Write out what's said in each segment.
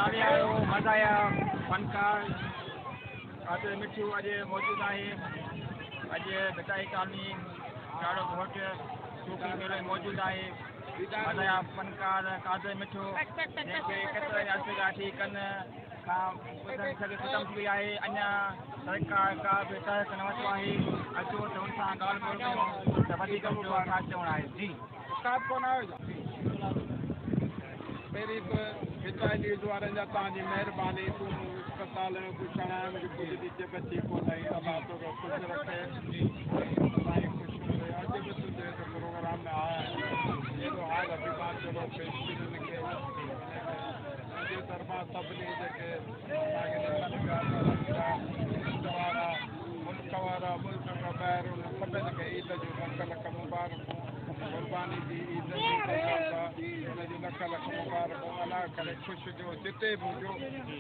तालियायो मज़ाया फनकार कादर मिठू अॼु मौजूदु आहे। अॼु बिटाई कॉलोनी ॾाढो घोट छोकिरी मेले मौजूदु आहे। मज़ाया फनकार कादर मिठू जंहिंखे केतिरा अर्से खां वठी कनि खां ॿुधण सॼी ख़तमु थी वई आहे। अञा सरकार का बि तहक न वरितो आहे। अचो त हुन सां ॻाल्हि ॿोल कयूं त वधीक मुंहिंजो छा चवणु आहे। जी काप कोन आयो पहिरीं त हिताली वारनि जा तव्हांजी महिरबानी तूं अस्पताल में पुछण आयो मुंहिंजी पुट जी बची कोन आई अलाह तोरो ख़ुशि रखे साईं ख़ुशि करे। अॼु बि तुंहिंजे प्रोग्राम में आया आहिनि एॾो हाल अभिमान चलो पेशकिन खे मुंहिंजे तरफ़ां सभिनी जेके वारा मुल्क वारा मुल्क खां ॿाहिरि उन सभिनि खे ईद जूं लख लख मुबारकूं क़ुर्बानी जी ईद जी लख लख मुबारकूं अलाह करे ख़ुशि जो जिते बि हुजो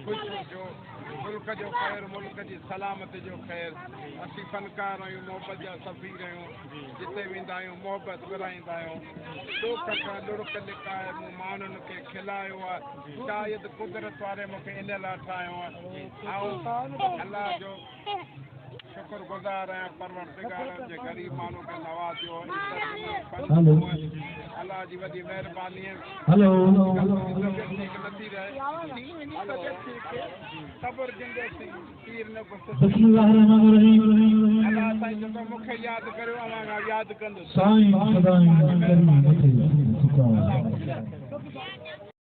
ख़ुशि हुजो मुल्क जो ख़ैरु मुल्क जी सलामत जो ख़ैरु। असीं फनकार आहियूं मोहबत जा सफ़ीर आहियूं जिते वेंदा आहियूं मोहबत विराईंदा आहियूं। ॾुख खां ॾुड़क लिकाए मूं माण्हुनि खे खिलायो आहे शायदि कुदरत वारे मूंखे इन लाइ ठाहियो आहे ऐं अलाह जो शुक्रगुज़ार आहियां परवरदिगार जे ग़रीब माण्हू खे नवाज़ियो अलाह जी वॾी महिरबानी नथी रहे सब्र जिंदे तीर न अलाह साईं जेको मूंखे यादि करियो अवां खां यादि कंदुसि।